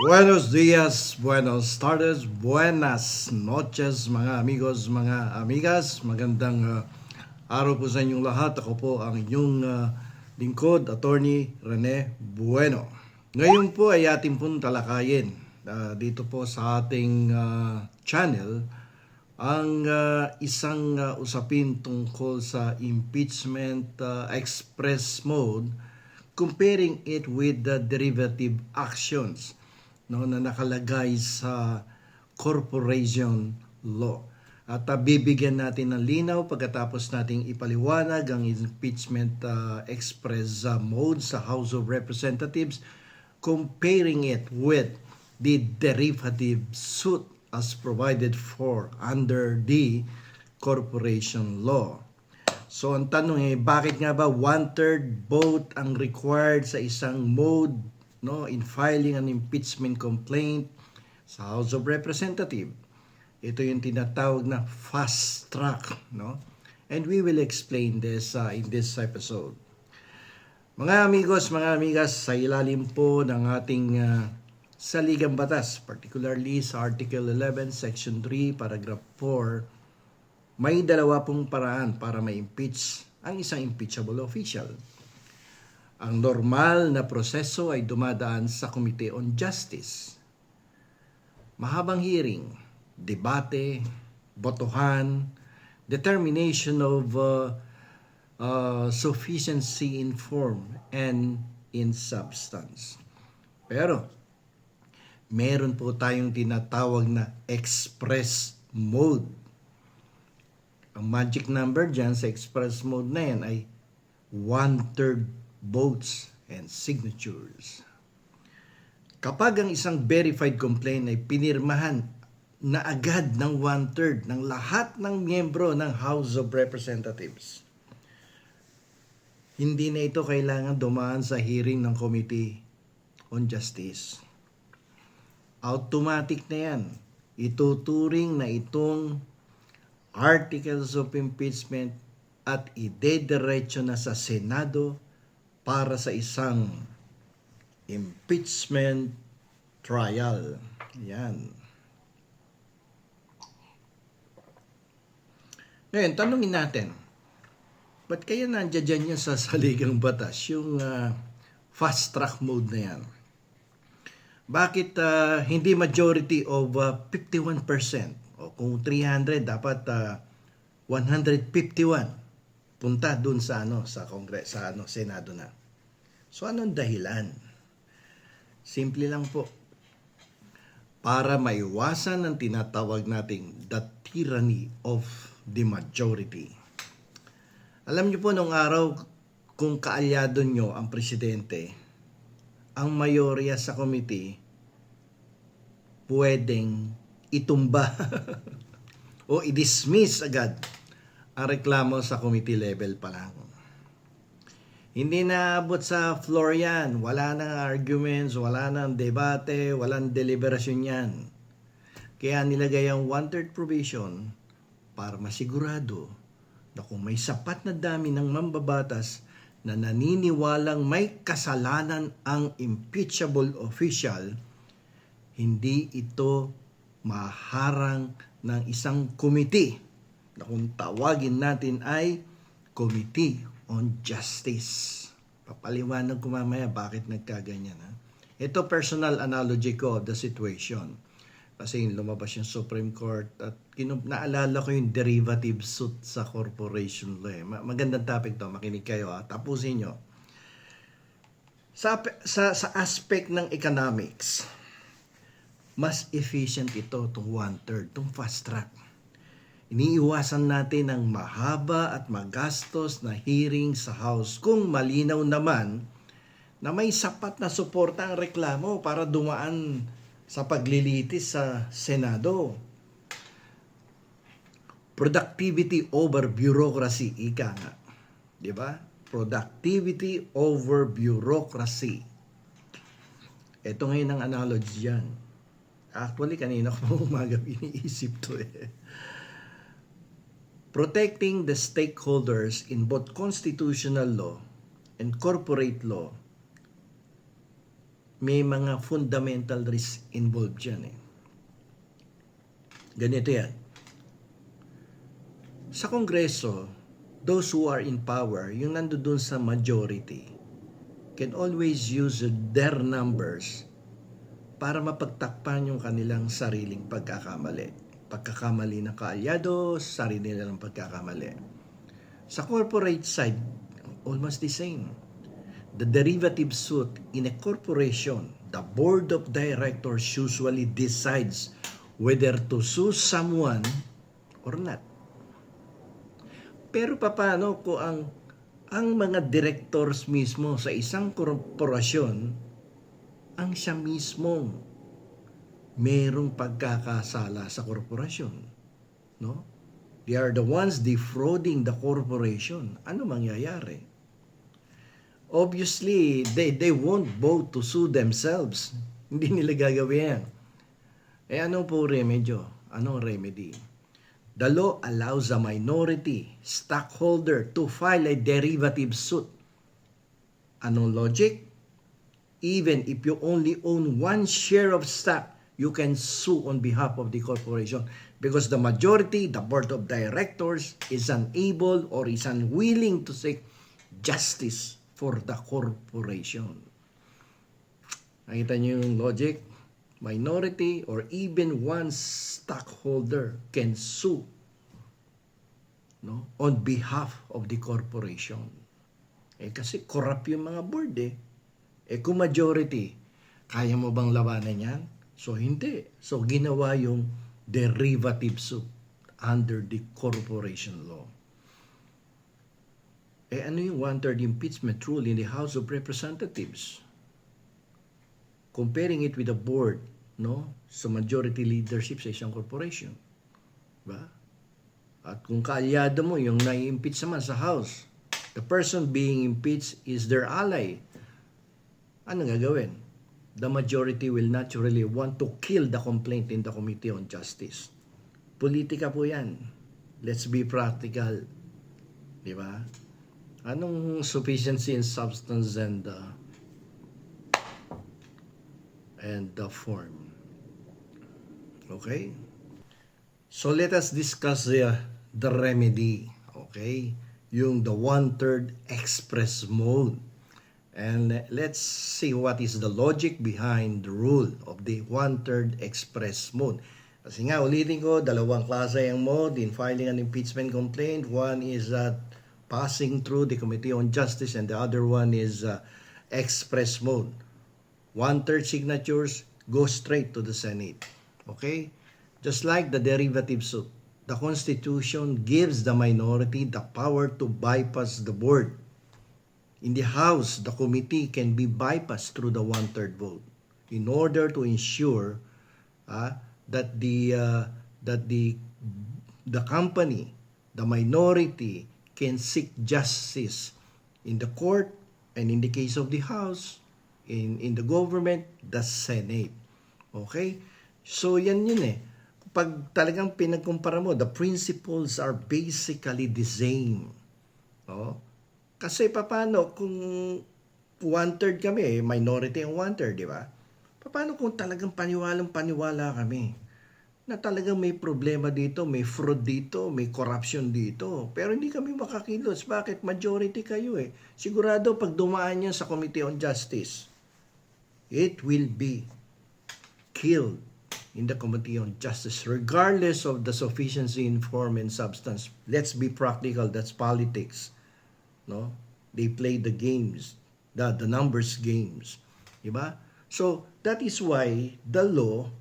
Buenos días, buenos tardes, buenas noches mga amigos, mga amigas. Magandang araw po sa inyong lahat. Ako po ang inyong lingkod, Attorney Rene Bueno. Ngayon po ay ating pong talakayin dito po sa ating channel ang isang usapin tungkol sa impeachment express mode, comparing it with the derivative actions na nakalagay sa corporation law. At bibigyan natin ng linaw pagkatapos nating ipaliwanag ang impeachment express mode sa House of Representatives, comparing it with the derivative suit as provided for under the corporation law. So ang tanong ay bakit nga ba 1/3 vote ang required sa isang mode in filing an impeachment complaint sa House of Representatives? Ito yung tinatawag na fast track, And we will explain this in this episode. Mga amigos, mga amigas, sa ilalim po ng ating saligang batas, particularly sa Article 11, Section 3, Paragraph 4, may dalawa pong paraan para ma-impeach ang isang impeachable official. Ang normal na proseso ay dumadaan sa Committee on Justice. Mahabang hearing, debate, botohan, determination of sufficiency in form and in substance. Pero, meron po tayong tinatawag na express mode. Ang magic number dyan sa express mode na yan ay 1/3 votes and signatures. Kapag ang isang verified complaint ay pinirmahan na agad ng 1/3 ng lahat ng miyembro ng House of Representatives, hindi na ito kailangan dumaan sa hearing ng Committee on Justice. Automatic na yan. Ituturing na itong articles of impeachment at idediretso na sa Senado para sa isang impeachment trial. Yan. Ngayon, tanungin natin, ba't kaya nandiyan yan sa saligang batas, yung fast track mode na yan? Bakit hindi majority of 51%? O kung 300, dapat 151 punta dun sa sa Congress, sa Senado na. So anong dahilan? Simple lang po. Para maiwasan ang tinatawag nating the tyranny of the majority. Alam niyo po nung araw, kung kaalyado nyo ang presidente, ang mayorya sa committee pwedeng itumba o i-dismiss agad ang reklamo sa committee level pa lang. Hindi na abot sa floor yan. Wala nang arguments, wala nang debate, walang deliberasyon yan. Kaya nilagay ang 1/3 provision para masigurado na kung may sapat na dami ng mambabatas na naniniwalang may kasalanan ang impeachable official, hindi ito maharang ng isang committee na kung tawagin natin ay Committee on Justice. Papaliwanag ko mamaya bakit nagkaganyan. Ito personal analogy ko of the situation. Kasi lumabas yung Supreme Court at naalala ko yung derivative suit sa corporation law. Magandang topic to, makinig kayo. Tapusin nyo. Sa aspect ng economics, mas efficient ito, itong 1/3, itong fast track. Iniiwasan natin ang mahaba at magastos na hearing sa House kung malinaw naman na may sapat na suporta ang reklamo para dumaan sa paglilitis sa Senado. Productivity over bureaucracy, ika nga. Di ba? Productivity over bureaucracy. Ito ngayon ang analogy yan. Actually, kanina ko umaga iniisip to Protecting the stakeholders in both constitutional law and corporate law may mga fundamental risk involved dyan eh. Ganito yan. Sa Kongreso, those who are in power, yung nandoon sa majority, can always use their numbers para mapagtakpan yung kanilang sariling pagkakamali. Pagkakamali ng kaalyado, sarili nilang pagkakamali. Sa corporate side, almost the same. The derivative suit in a corporation, the board of directors usually decides whether to sue someone or not. Pero paano kung ang mga directors mismo sa isang korporasyon ang siya mismong merong pagkakasala sa korporasyon, no? They are the ones defrauding the corporation. Ano mangyayari? Obviously, they won't vote to sue themselves. Hindi nila gagawin yan. Ano po remedyo? Anong remedy? The law allows a minority stockholder to file a derivative suit. Anong logic? Even if you only own one share of stock, you can sue on behalf of the corporation because the majority, the board of directors, is unable or is unwilling to seek justice for the corporation. Nakita niyo yung logic? Minority or even one stockholder can sue, no, on behalf of the corporation. Kasi corrupt yung mga board kung majority, kaya mo bang labanan yan? So hindi. So ginawa yung derivative suit under the corporation law. Ano yung one-third impeachment rule in the House of Representatives? Comparing it with the board, no, sa majority leadership sa isang corporation. Ba? At kung kaalyado mo yung nai-impeach naman sa House, the person being impeached is their ally. Ano gagawin? The majority will naturally want to kill the complaint in the Committee on Justice. Politika po yan. Let's be practical. Di ba? Anong sufficiency in substance and the form? Okay? So let us discuss the remedy. Okay? Yung the one-third express mode. And let's see what is the logic behind the rule of the one-third express mode. Kasi nga, ulitin ko, dalawang klase ang mode in filing an impeachment complaint. One is passing through the Committee on Justice and the other one is express mode. One-third signatures go straight to the Senate. Okay? Just like the derivative suit, the Constitution gives the minority the power to bypass the board. In the House, the committee can be bypassed through the one-third vote in order to ensure that the company, the minority, can seek justice in the court and in the case of the House, in the government, the Senate. Okay? So yan yun Pag talagang pinagkumpara mo, the principles are basically the same. Oh? Kasi paano kung one-third kami, minority ang one-third, di ba? Paano kung talagang paniwalang-paniwala kami na talagang may problema dito, may fraud dito, may corruption dito, pero hindi kami makakilos. Bakit? Majority kayo Sigurado pag dumaan yan sa Committee on Justice, it will be killed in the Committee on Justice regardless of the sufficiency in form and substance. Let's be practical, that's politics. No? They play the games, the numbers games. Diba? So, that is why the law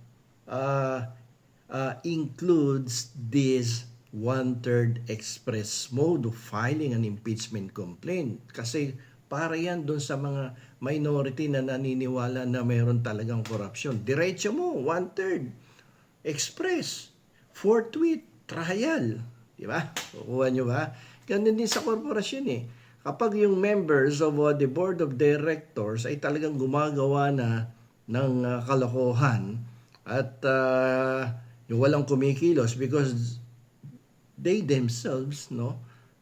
includes this one-third express mode of filing an impeachment complaint. Kasi para yan doon sa mga minority na naniniwala na mayroon talagang corruption. Diretso mo, one-third express, forthwith, trial. Diba? Kukuha nyo ba? Ganun din sa korporasyon Kapag yung members of the board of directors ay talagang gumagawa na ng kalokohan at yung walang kumikilos because they themselves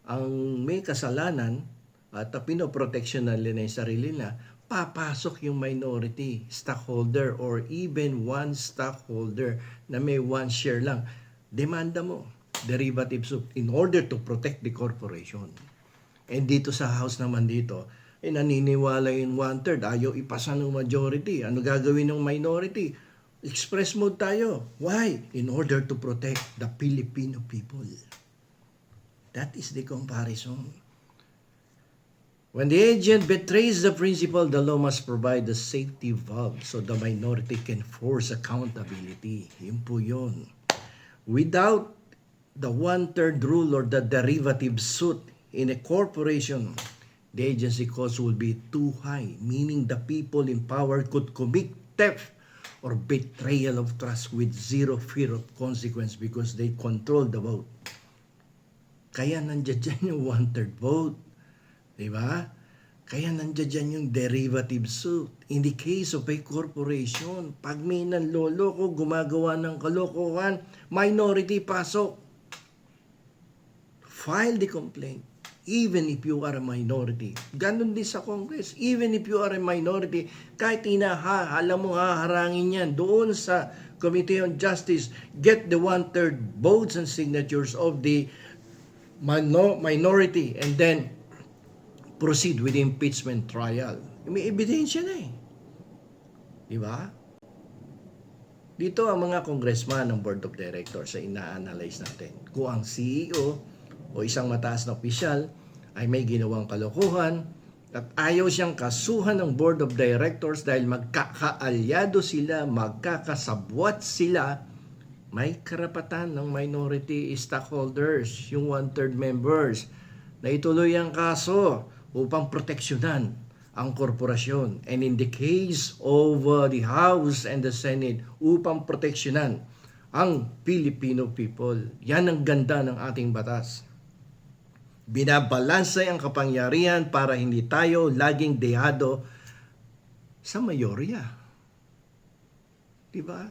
ang may kasalanan at pinoproteksyon nila yung sarili nila, papasok yung minority stockholder or even one stockholder na may one share lang. Demanda mo derivative suit in order to protect the corporation. And dito sa House naman dito, naniniwala yung one-third, ayaw ipasa ng majority. Ano gagawin ng minority? Express mode tayo. Why? In order to protect the Filipino people. That is the comparison. When the agent betrays the principle, the law must provide the safety valve so the minority can force accountability. Yun po yun. Without the one-third rule or the derivative suit in a corporation, the agency costs will be too high, meaning the people in power could commit theft or betrayal of trust with zero fear of consequence because they control the vote. Kaya nandiyan dyan yung one-third vote. Diba? Kaya nandiyan dyan yung derivative suit. In the case of a corporation, pag may nanloloko, gumagawa ng kalokohan, minority pasok. File the complaint. Even if you are a minority. Ganon din sa Congress. Even if you are a minority, kahit alam mo haharangin yan doon sa Committee on Justice, get the one-third votes and signatures of the minority and then proceed with the impeachment trial. May ebidensya na eh. Di ba? Dito ang mga congressman ng board of directors ay ina-analyze natin. Kung ang CEO o isang mataas na opisyal ay may ginawang kalokohan at ayaw siyang kasuhan ng board of directors dahil magkakaalyado sila, magkakasabwat sila, may karapatan ng minority stockholders, yung one-third members, na ituloy ang kaso upang proteksyonan ang korporasyon. And in the case of the House and the Senate, upang proteksyonan ang Filipino people. Yan ang ganda ng ating batas. Binabalansay ang kapangyarihan para hindi tayo laging dehado sa mayorya. Diba?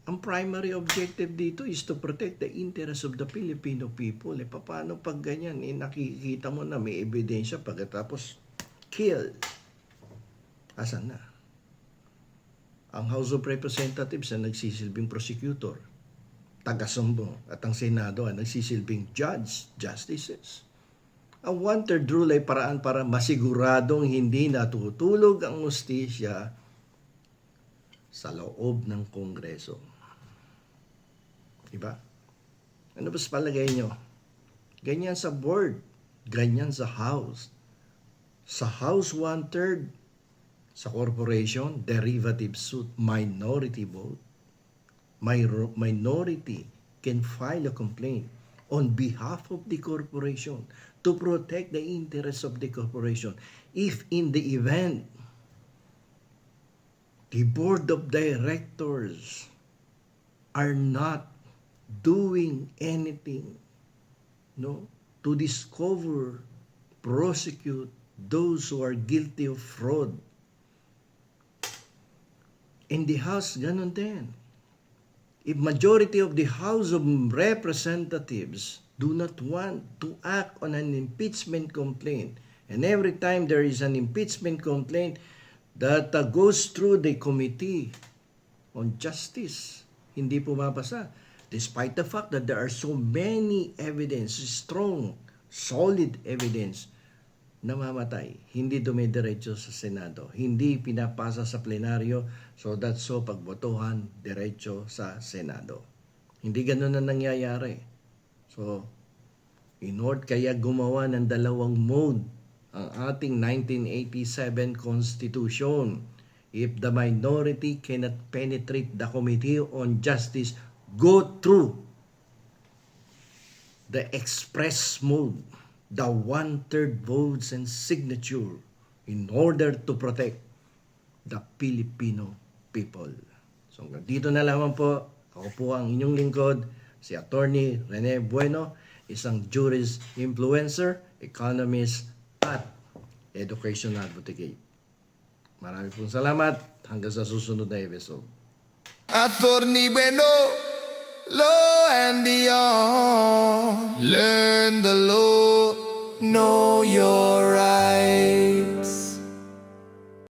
Ang primary objective dito is to protect the interests of the Filipino people. Paano pag ganyan? Nakikita mo na may ebidensya pagkatapos kill. Asan na? Ang House of Representatives na nagsisilbing prosecutor, taga-sumbong, at ang Senado ay nagsisilbing justices. Ang one-third rule ay paraan para masiguradong hindi natutulog ang hustisya sa loob ng Kongreso. Diba? Ano ba sa palagay nyo? Ganyan sa board, ganyan sa House. Sa House, one-third. Sa corporation, derivative suit, minority vote. Minority can file a complaint on behalf of the corporation to protect the interests of the corporation. If in the event the board of directors are not doing anything to discover, prosecute those who are guilty of fraud. In the House, ganun din. If majority of the House of Representatives do not want to act on an impeachment complaint, and every time there is an impeachment complaint that goes through the Committee on Justice, hindi pumapasa. Despite the fact that there are so many evidence, strong, solid evidence, namamatay. Hindi dumidiretso sa Senado. Hindi pinapasa sa plenaryo, so that's so pagbotohan, diretso sa Senado. Hindi ganun na nangyayari. So, in order kaya gumawa ng dalawang mode ang ating 1987 Constitution. If the minority cannot penetrate the Committee on Justice, go through the express mode, the one-third votes and signature in order to protect the Filipino people. So, dito na lamang po. Ako po ang inyong lingkod, si Attorney Rene Bueno, isang jurist influencer, economist, at education advocate. Maraming pong salamat. Hanggang sa susunod na episode. Attorney Bueno, law and beyond. Learn the law, know your